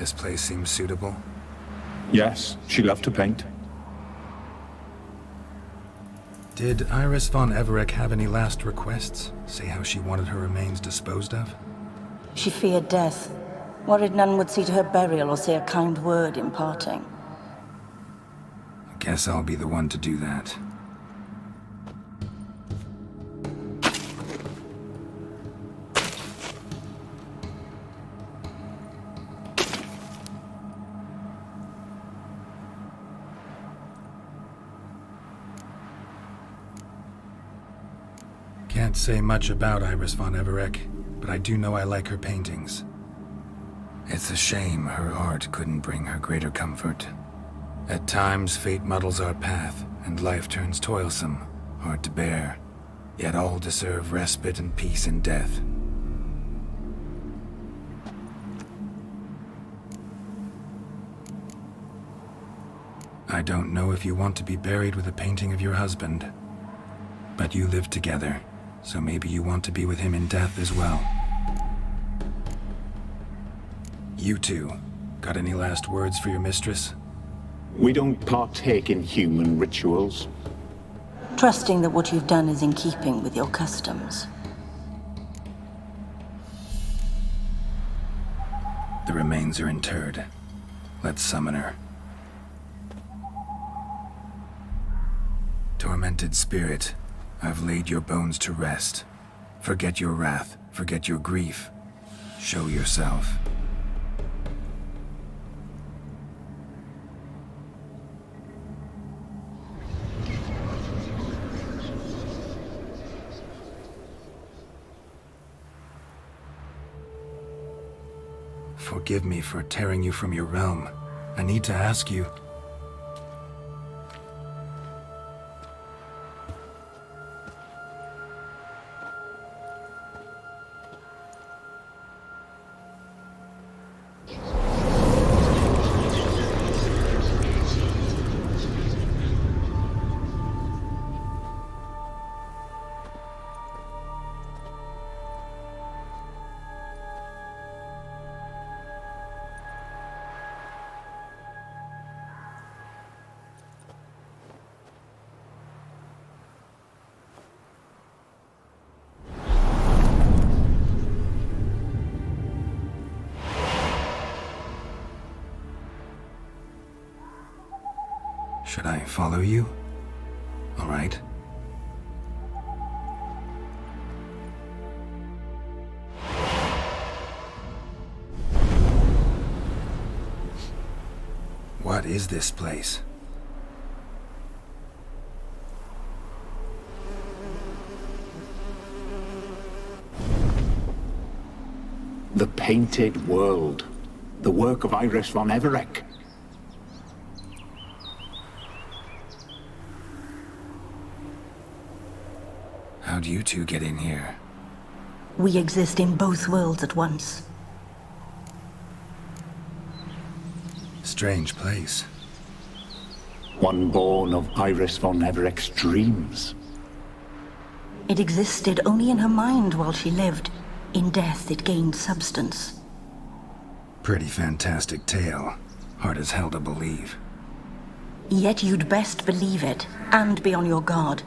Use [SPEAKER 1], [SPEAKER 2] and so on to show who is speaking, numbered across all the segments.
[SPEAKER 1] This place seems suitable.
[SPEAKER 2] Yes, she loved to paint.
[SPEAKER 1] Did Iris von Everec have any last requests? Say how she wanted her remains disposed of?
[SPEAKER 3] She feared death. Worried none would see to her burial or say a kind word in parting.
[SPEAKER 1] Guess I'll be the one to do that. Can't say much about Iris von Everec, but I do know I like her paintings. It's a shame her art couldn't bring her greater comfort. At times, fate muddles our path, and life turns toilsome, hard to bear. Yet all deserve respite and peace in death. I don't know if you want to be buried with a painting of your husband, but you live together, so maybe you want to be with him in death as well. You two, got any last words for your mistress?
[SPEAKER 2] We don't partake in human rituals.
[SPEAKER 3] Trusting that what you've done is in keeping with your customs.
[SPEAKER 1] The remains are interred. Let's summon her. Tormented spirit, I've laid your bones to rest. Forget your wrath, forget your grief. Show yourself. Forgive me for tearing you from your realm. I need to ask you. Should I follow you? All right. What is this place?
[SPEAKER 2] The Painted World. The work of Iris von Everec.
[SPEAKER 1] How'd you two get in here?
[SPEAKER 3] We exist in both worlds at once.
[SPEAKER 1] Strange place.
[SPEAKER 2] One born of Iris von Everec's dreams.
[SPEAKER 3] It existed only in her mind while she lived. In death, it gained substance.
[SPEAKER 1] Pretty fantastic tale. Hard as hell to believe.
[SPEAKER 3] Yet you'd best believe it, and be on your guard.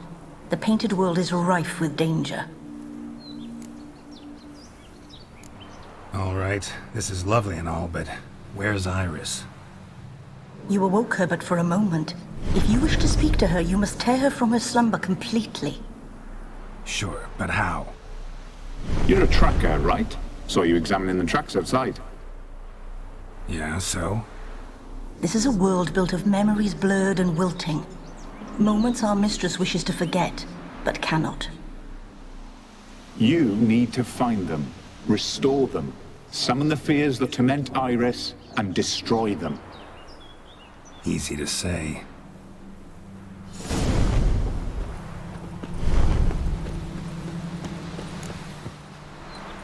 [SPEAKER 3] The Painted World is rife with danger.
[SPEAKER 1] All right, this is lovely and all, but where's Iris?
[SPEAKER 3] You awoke her but for a moment. If you wish to speak to her, you must tear her from her slumber completely.
[SPEAKER 1] Sure, but how?
[SPEAKER 2] You're a tracker, right? Saw you examining the tracks outside.
[SPEAKER 1] Yeah, so?
[SPEAKER 3] This is a world built of memories blurred and wilting. Moments our mistress wishes to forget, but cannot.
[SPEAKER 2] You need to find them, restore them, summon the fears that torment Iris, and destroy them.
[SPEAKER 1] Easy to say.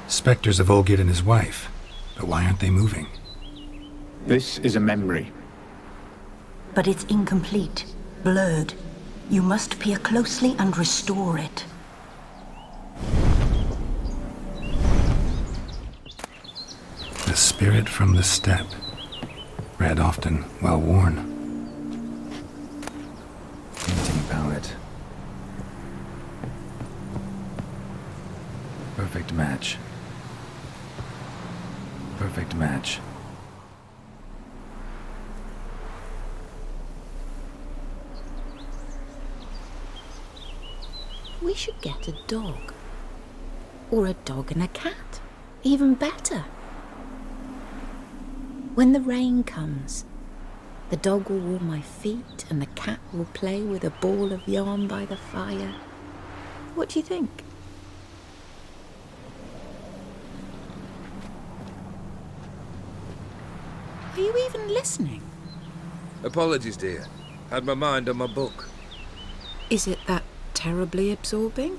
[SPEAKER 1] Specters of Olgied and his wife, but why aren't they moving?
[SPEAKER 2] This is a memory.
[SPEAKER 3] But it's incomplete, blurred. You must peer closely and restore it.
[SPEAKER 1] The spirit from the steppe. read often, well worn. Painting palette. Perfect match. Perfect match.
[SPEAKER 4] We should get a dog. Or a dog and a cat. Even better. When the rain comes, the dog will warm my feet and the cat will play with a ball of yarn by the fire. What do you think? Are you even listening?
[SPEAKER 5] Apologies, dear. Had my mind on my book.
[SPEAKER 4] Is it that terribly absorbing?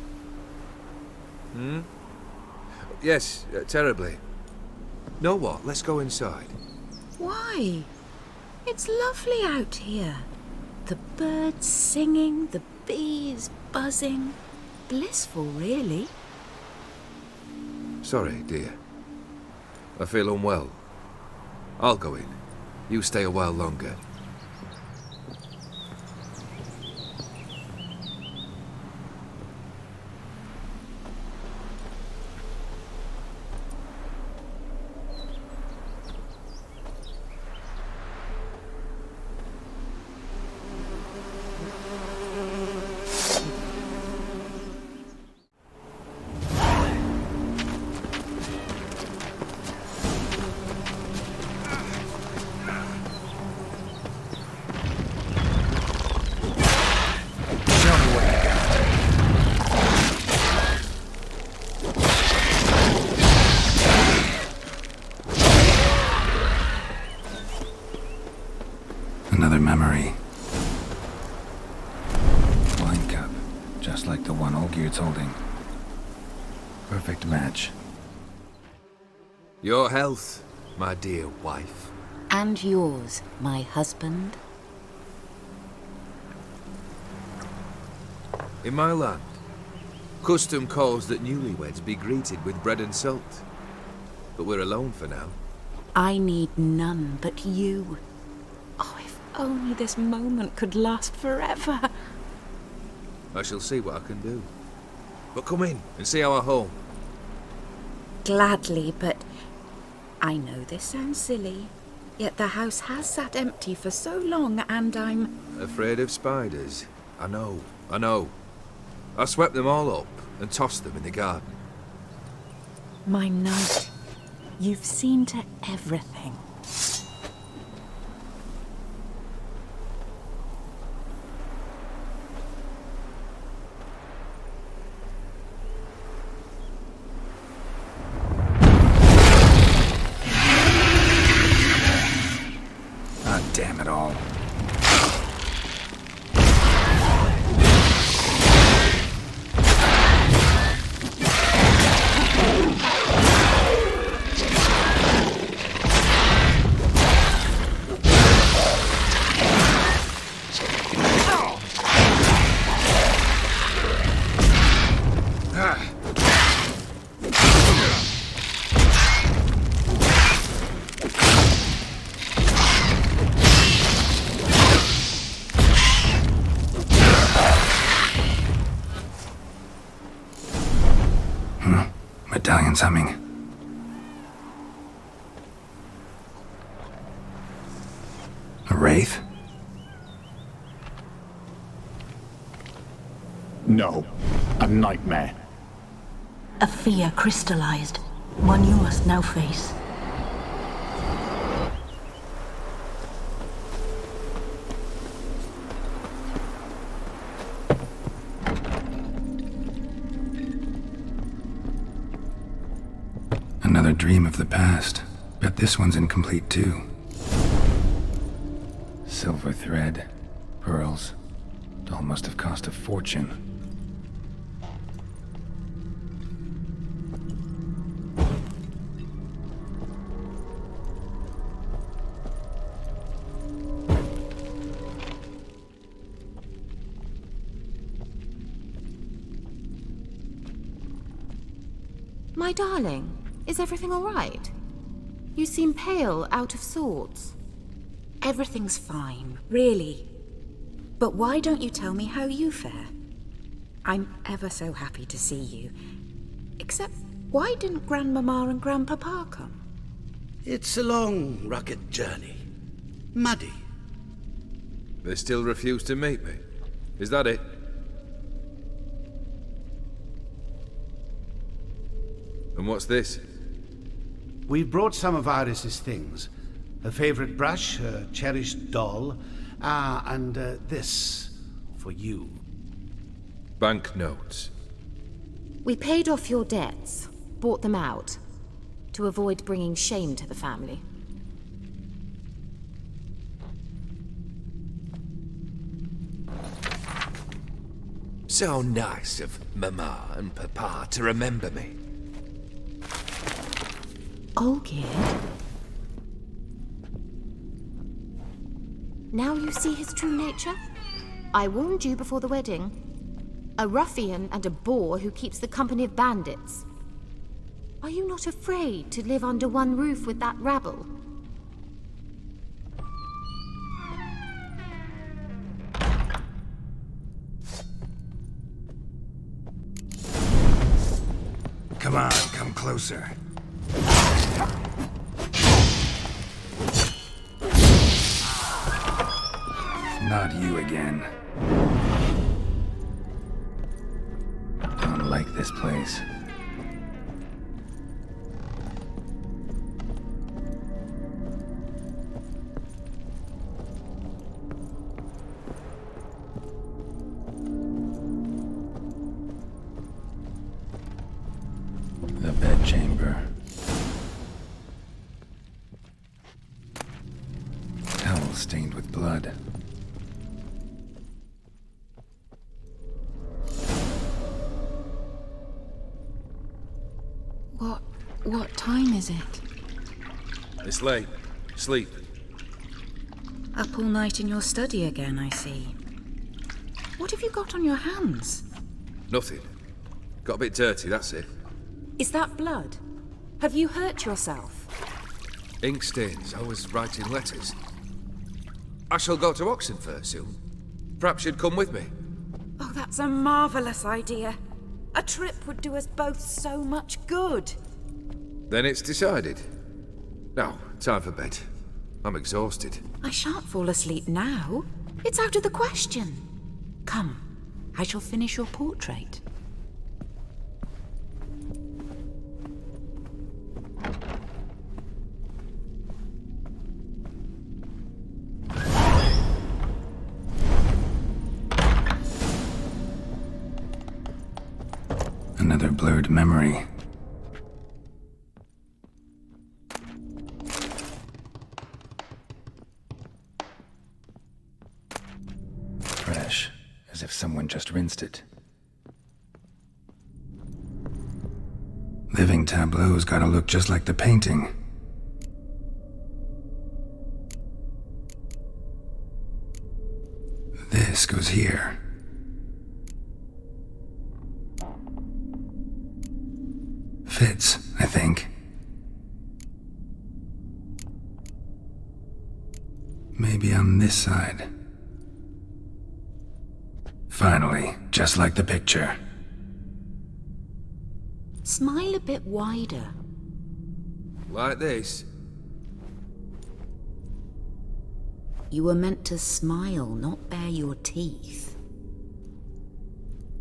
[SPEAKER 5] Yes, terribly. Know what? Let's go inside.
[SPEAKER 4] Why? It's lovely out here. The birds singing, the bees buzzing. Blissful, really.
[SPEAKER 5] Sorry, dear. I feel unwell. I'll go in. You stay a while longer.
[SPEAKER 1] Another memory. Wine cup, just like the one Olgierd's holding. Perfect match.
[SPEAKER 5] Your health, my dear wife.
[SPEAKER 4] And yours, my husband.
[SPEAKER 5] In my land, custom calls that newlyweds be greeted with bread and salt. But we're alone for now.
[SPEAKER 4] I need none but you. Oh, if only this moment could last forever.
[SPEAKER 5] I shall see what I can do. But come in and see our home.
[SPEAKER 4] Gladly, but I know this sounds silly, yet the house has sat empty for so long and I'm...
[SPEAKER 5] Afraid of spiders? I know. I swept them all up and tossed them in the garden.
[SPEAKER 4] My knight, you've seen to everything.
[SPEAKER 1] Ah, damn it all. Medallion's humming. A wraith?
[SPEAKER 2] No. A nightmare.
[SPEAKER 3] A fear crystallized, one you must now face.
[SPEAKER 1] Another dream of the past. Bet this one's incomplete too. Silver thread, pearls. It all must have cost a fortune.
[SPEAKER 6] My darling, is everything all right? You seem pale, out of sorts.
[SPEAKER 4] Everything's fine, really. But why don't you tell me how you fare? I'm ever so happy to see you. Except, why didn't Grandmama and Grandpapa come?
[SPEAKER 6] It's a long, rugged journey. Muddy.
[SPEAKER 5] They still refuse to meet me. Is that it? And what's this?
[SPEAKER 6] We've brought some of Iris's things. Her favorite brush, her cherished doll, and this for you.
[SPEAKER 5] Banknotes.
[SPEAKER 7] We paid off your debts, bought them out, to avoid bringing shame to the family.
[SPEAKER 5] So nice of Mama and Papa to remember me.
[SPEAKER 4] Olgierd?
[SPEAKER 7] Now you see his true nature? I warned you before the wedding. A ruffian and a boor who keeps the company of bandits. Are you not afraid to live under one roof with that rabble?
[SPEAKER 1] Come on, come closer. Not you again. Don't like this place. The bedchamber. Towel stained with blood.
[SPEAKER 4] What time is it?
[SPEAKER 5] It's late. Sleep.
[SPEAKER 4] Up all night in your study again, I see. What have you got on your hands?
[SPEAKER 5] Nothing. Got a bit dirty, that's it.
[SPEAKER 7] Is that blood? Have you hurt yourself?
[SPEAKER 5] Ink stains. I was writing letters. I shall go to Oxenfurt soon. Perhaps you'd come with me.
[SPEAKER 4] Oh, that's a marvelous idea. A trip would do us both so much good.
[SPEAKER 5] Then it's decided. Now, time for bed. I'm exhausted.
[SPEAKER 4] I shan't fall asleep now. It's out of the question. Come, I shall finish your portrait.
[SPEAKER 1] Another blurred memory. Fresh, as if someone just rinsed it. Living tableau's gotta look just like the painting. This goes here. Fits, I think. Maybe on this side. Finally, just like the picture.
[SPEAKER 4] Smile a bit wider.
[SPEAKER 5] Like this.
[SPEAKER 4] You were meant to smile, not bare your teeth.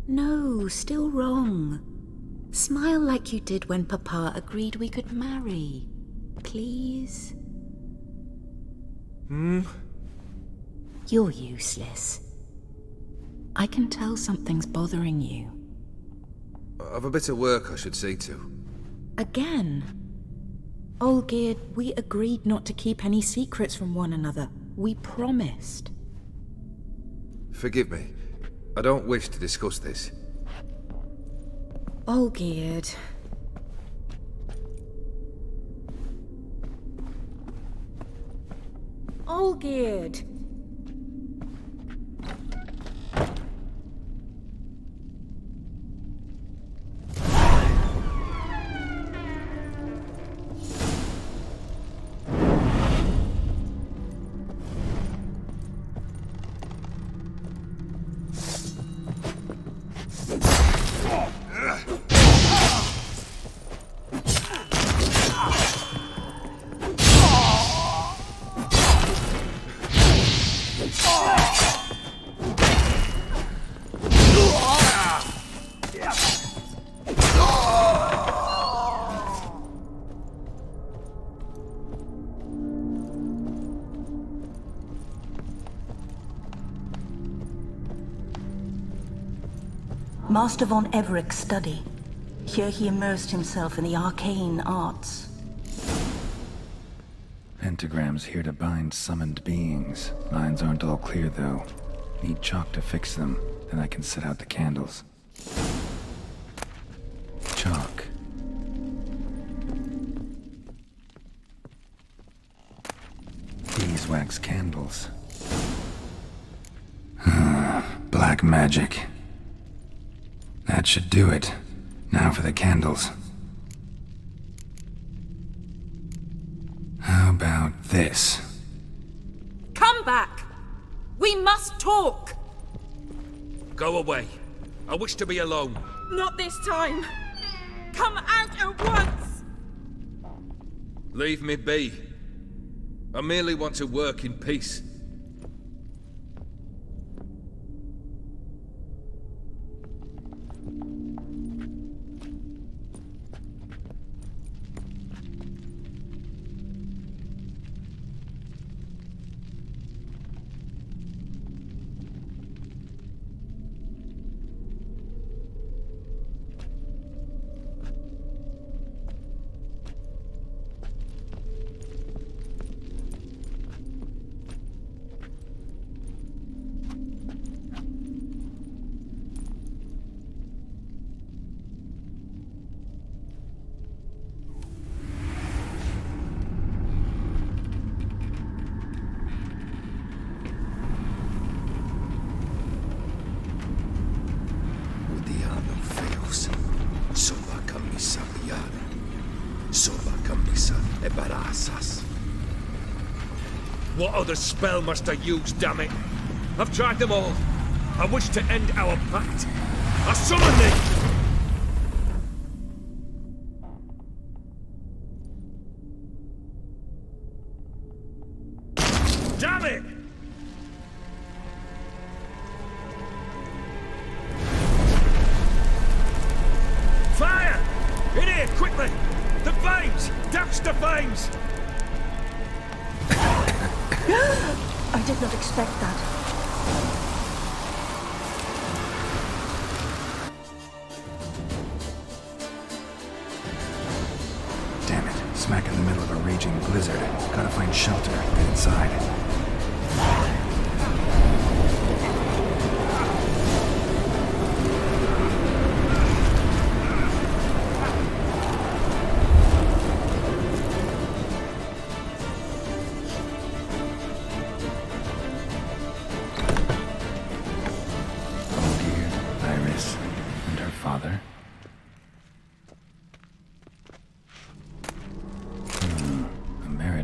[SPEAKER 4] No, still wrong. Smile like you did when Papa agreed we could marry. Please? You're useless. I can tell something's bothering you.
[SPEAKER 5] I've a bit of work I should see to.
[SPEAKER 4] Again? Olgierd, we agreed not to keep any secrets from one another. We promised.
[SPEAKER 5] Forgive me. I don't wish to discuss this.
[SPEAKER 4] Olgierd. Olgierd.
[SPEAKER 3] Master von Everec's study. Here he immersed himself in the arcane arts.
[SPEAKER 1] Pentagrams here to bind summoned beings. Lines aren't all clear, though. Need chalk to fix them, then I can set out the candles. Chalk. Beeswax candles. Black magic. That should do it. Now for the candles. How about this?
[SPEAKER 4] Come back! We must talk!
[SPEAKER 5] Go away. I wish to be alone.
[SPEAKER 4] Not this time! Come out at once!
[SPEAKER 5] Leave me be. I merely want to work in peace. What other spell must I use, damn it? I've tried them all. I wish to end our pact. I summon thee! Damn it! Fire! In here, quickly! The flames! Douse the flames!
[SPEAKER 3] I did not expect that.
[SPEAKER 1] Damn it. Smack in the middle of a raging blizzard. Gotta find shelter. Get inside.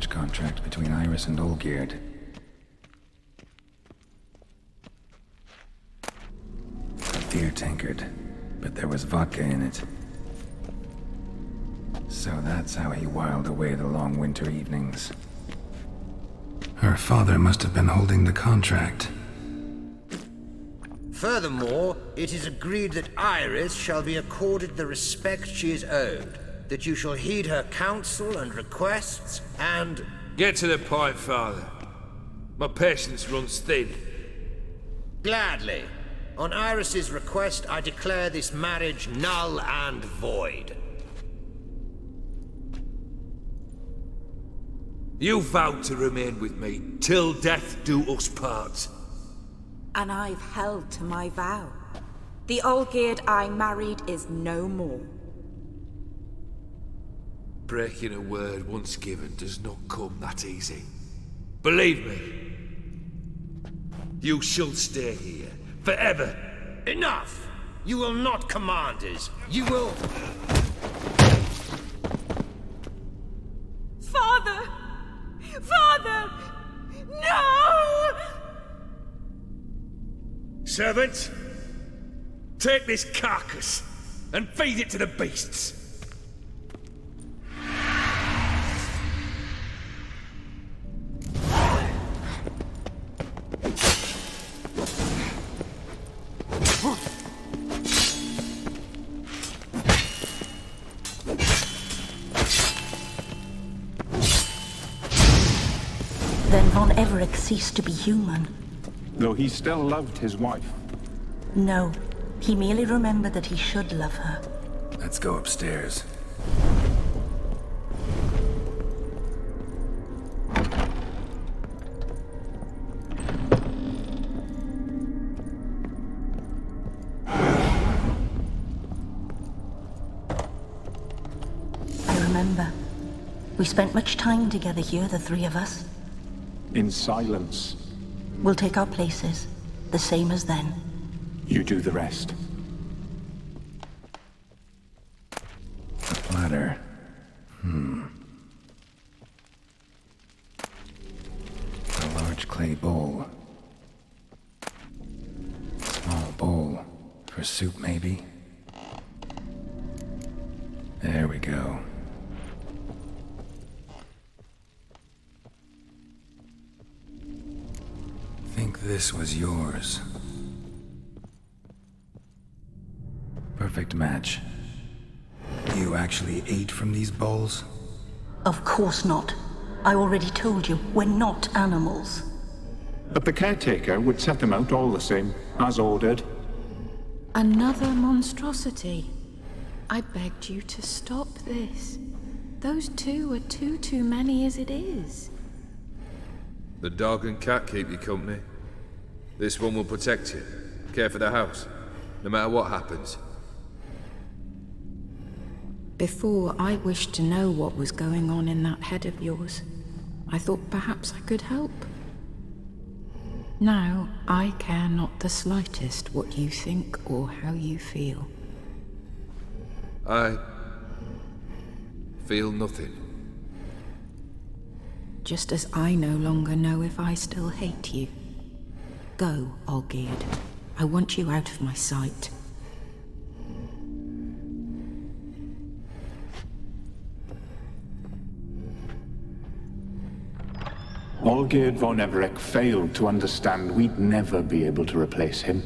[SPEAKER 1] Contract between Iris and Olgierd. A beer tankard, but there was vodka in it. So that's how he whiled away the long winter evenings. Her father must have been holding the contract.
[SPEAKER 8] Furthermore, it is agreed that Iris shall be accorded the respect she is owed, that you shall heed her counsel and requests, and...
[SPEAKER 5] Get to the point, Father. My patience runs thin.
[SPEAKER 8] Gladly. On Iris's request, I declare this marriage null and void.
[SPEAKER 5] You vowed to remain with me till death do us part.
[SPEAKER 4] And I've held to my vow. The Olgierd I married is no more.
[SPEAKER 5] Breaking a word once given does not come that easy. Believe me. You shall stay here, forever.
[SPEAKER 8] Enough! You will not command us. You will...
[SPEAKER 4] Father! Father! No!
[SPEAKER 5] Servant, take this carcass and feed it to the beasts.
[SPEAKER 3] Then von Everec ceased to be human.
[SPEAKER 2] Though he still loved his wife.
[SPEAKER 3] No, He merely remembered that he should love her.
[SPEAKER 1] Let's go upstairs.
[SPEAKER 3] I remember. We spent much time together here, the three of us.
[SPEAKER 2] In silence.
[SPEAKER 3] We'll take our places, the same as then.
[SPEAKER 2] You do the rest.
[SPEAKER 1] A platter. A large clay bowl. Small bowl. For soup, maybe? There we go. Think this was yours. Perfect match. You actually ate from these bowls?
[SPEAKER 3] Of course not. I already told you, we're not animals.
[SPEAKER 2] But the caretaker would set them out all the same, as ordered.
[SPEAKER 4] Another monstrosity. I begged you to stop this. Those two are too many as it is.
[SPEAKER 5] The dog and cat keep you company. This one will protect you. Care for the house, no matter what happens.
[SPEAKER 4] Before I wished to know what was going on in that head of yours. I thought perhaps I could help. Now, I care not the slightest what you think or how you feel.
[SPEAKER 5] I feel nothing.
[SPEAKER 4] Just as I no longer know if I still hate you. Go, Olgierd. I want you out of my sight.
[SPEAKER 2] Olgierd von Everec failed to understand we'd never be able to replace him.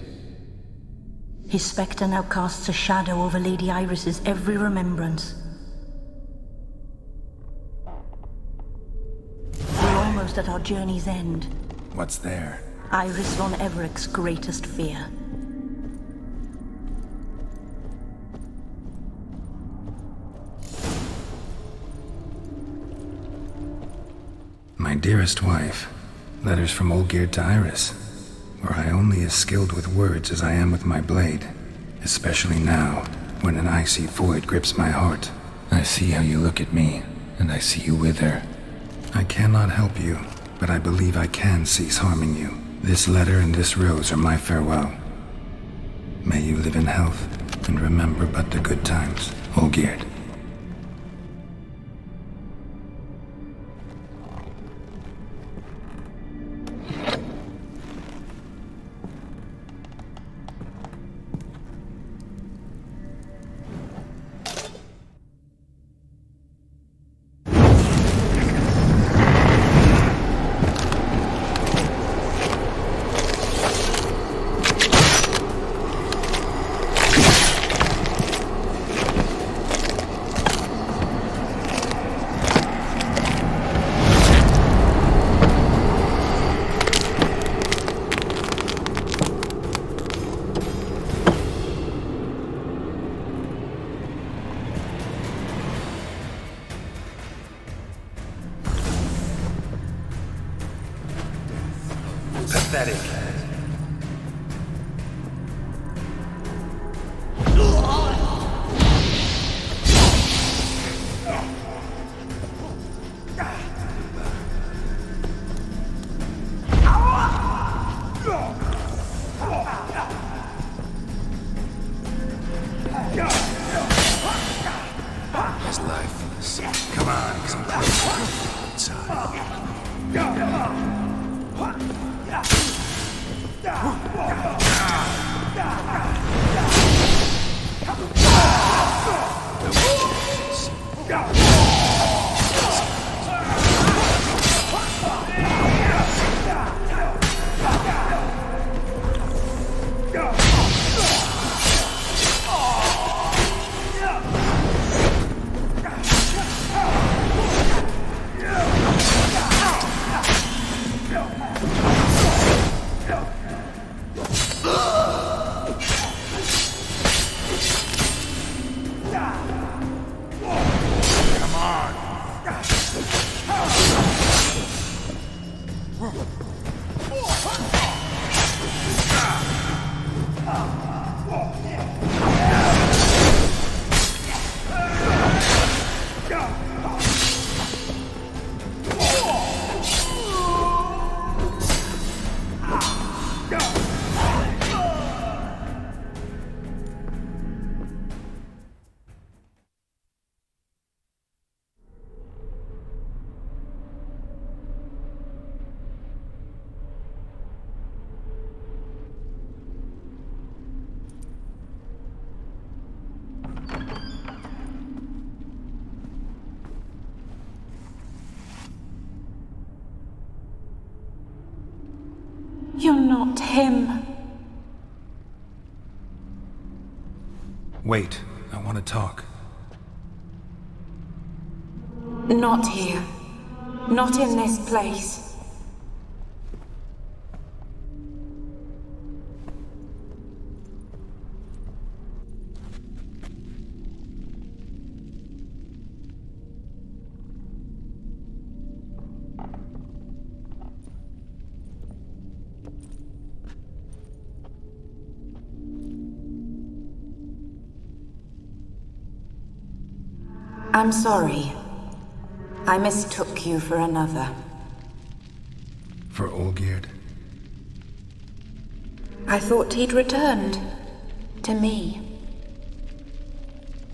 [SPEAKER 3] His spectre now casts a shadow over Lady Iris's every remembrance. We're almost at our journey's end.
[SPEAKER 1] What's there?
[SPEAKER 3] Iris von Everec's greatest fear.
[SPEAKER 1] My dearest wife, letters from Olgierd to Iris. Were I only as skilled with words as I am with my blade, especially now, when an icy void grips my heart. I see how you look at me, and I see you wither. I cannot help you, but I believe I can cease harming you. This letter and this rose are my farewell. May you live in health, and remember but the good times, Olgierd.
[SPEAKER 9] Pathetic.
[SPEAKER 5] It's lifeless.
[SPEAKER 1] Come on, come closer.
[SPEAKER 5] Inside.
[SPEAKER 4] not him.
[SPEAKER 1] Wait, I want to talk.
[SPEAKER 4] Not here. Not in this place. I'm sorry. I mistook you for another.
[SPEAKER 1] For Olgierd?
[SPEAKER 4] I thought he'd returned. To me.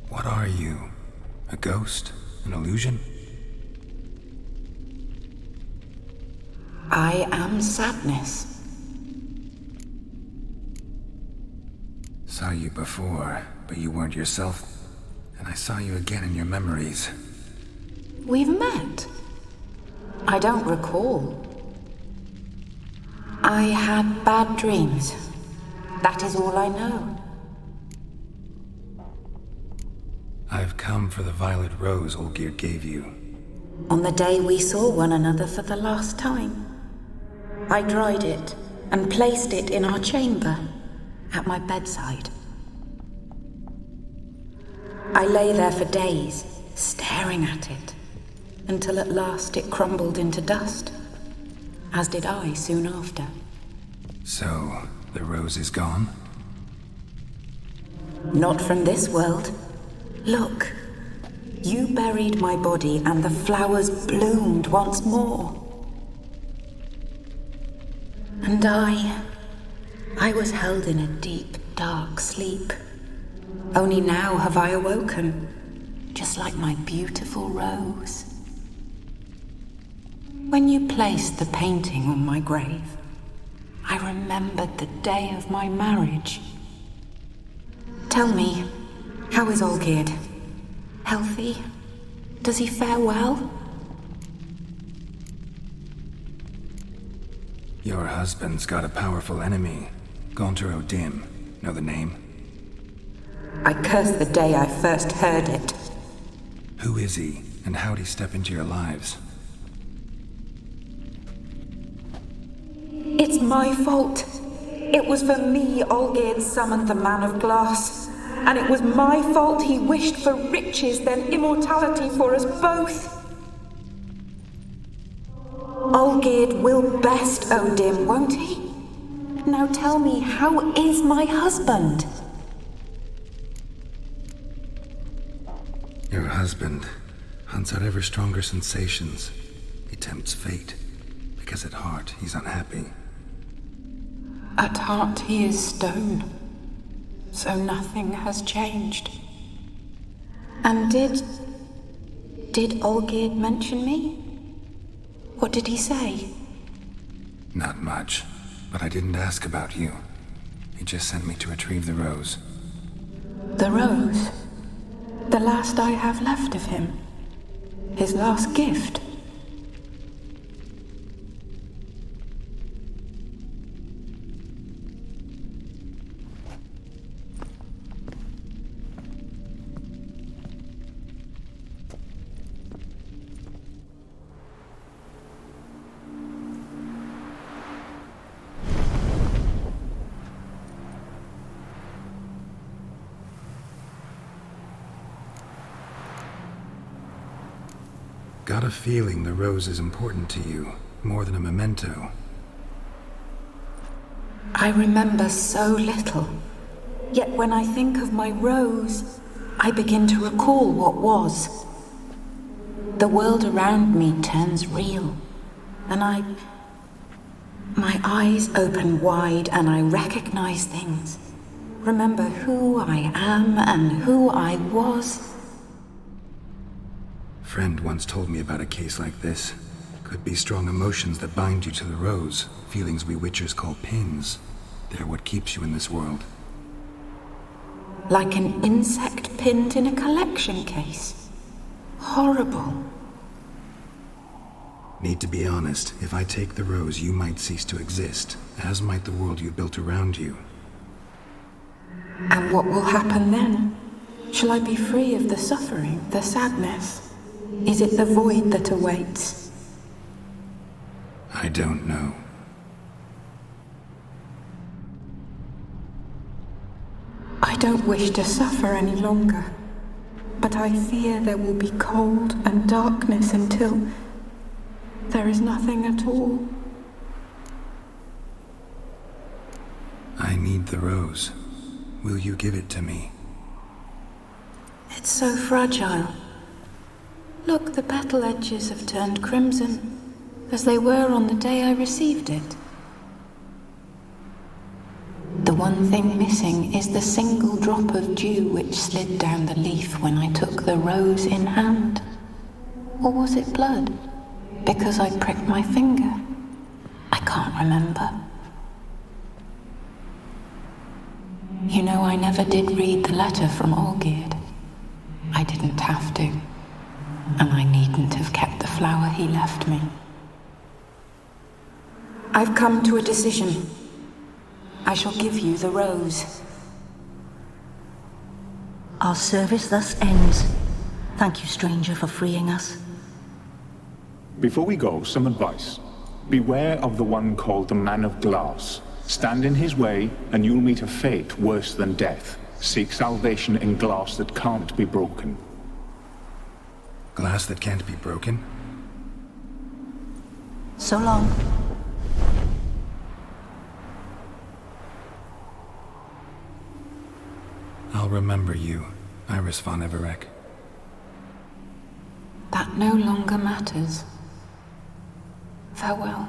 [SPEAKER 1] What are you? A ghost? An illusion?
[SPEAKER 4] I am sadness.
[SPEAKER 1] Saw you before, but you weren't yourself. And I saw you again in your memories.
[SPEAKER 4] We've met. I don't recall. I had bad dreams. That is all I know.
[SPEAKER 1] I've come for the violet rose Olgierd gave you.
[SPEAKER 4] On the day we saw one another for the last time, I dried it and placed it in our chamber, at my bedside. I lay there for days, staring at it, until at last it crumbled into dust, as did I soon after.
[SPEAKER 1] So, the rose is gone?
[SPEAKER 4] Not from this world. Look, you buried my body and the flowers bloomed once more. And I was held in a deep, dark sleep. Only now have I awoken, just like my beautiful rose. When you placed the painting on my grave, I remembered the day of my marriage. Tell me, how is Olgierd? Healthy? Does he fare well?
[SPEAKER 1] Your husband's got a powerful enemy. Gaunter O'Dim. Know the name?
[SPEAKER 4] I curse the day I first heard it.
[SPEAKER 1] Who is he, and how'd he step into your lives?
[SPEAKER 4] It's my fault. It was for me Olgierd summoned the Man of Glass. And it was my fault he wished for riches, then immortality for us both. Olgierd will best O'Dim, won't he? Now tell me, how is my husband?
[SPEAKER 1] Your husband hunts out ever stronger sensations. He tempts fate, because at heart he's unhappy.
[SPEAKER 4] At heart he is stone, so nothing has changed. And did Olgierd mention me? What did he say?
[SPEAKER 1] Not much, but I didn't ask about you. He just sent me to retrieve the rose.
[SPEAKER 4] The rose? The last I have left of him? His last gift?
[SPEAKER 1] Got a feeling the rose is important to you, more than a memento.
[SPEAKER 4] I remember so little. Yet when I think of my rose, I begin to recall what was. The world around me turns real, and my eyes open wide and I recognize things. Remember who I am and who I was.
[SPEAKER 1] Friend once told me about a case like this. Could be strong emotions that bind you to the rose, feelings we witchers call pins. They're what keeps you in this world.
[SPEAKER 4] Like an insect pinned in a collection case. Horrible.
[SPEAKER 1] Need to be honest, if I take the rose, you might cease to exist, as might the world you built around you.
[SPEAKER 9] And what will happen then? Shall I be free of the suffering, the sadness? Is it the void that awaits?
[SPEAKER 1] I don't know.
[SPEAKER 9] I don't wish to suffer any longer, but I fear there will be cold and darkness until there is nothing at all.
[SPEAKER 1] I need the rose. Will you give it to me?
[SPEAKER 9] It's so fragile. Look, the petal edges have turned crimson, as they were on the day I received it. The one thing missing is the single drop of dew which slid down the leaf when I took the rose in hand. Or was it blood? Because I pricked my finger. I can't remember. You know, I never did read the letter from Olgierd. I didn't have to. And I needn't have kept the flower he left me. I've come to a decision. I shall give you the rose.
[SPEAKER 3] Our service thus ends. Thank you, stranger, for freeing us.
[SPEAKER 2] Before we go, some advice. Beware of the one called the Man of Glass. Stand in his way, and you'll meet a fate worse than death. Seek salvation in glass that can't be broken.
[SPEAKER 1] Glass that can't be broken?
[SPEAKER 3] So long.
[SPEAKER 1] I'll remember you, Iris von Everec.
[SPEAKER 9] That no longer matters. Farewell.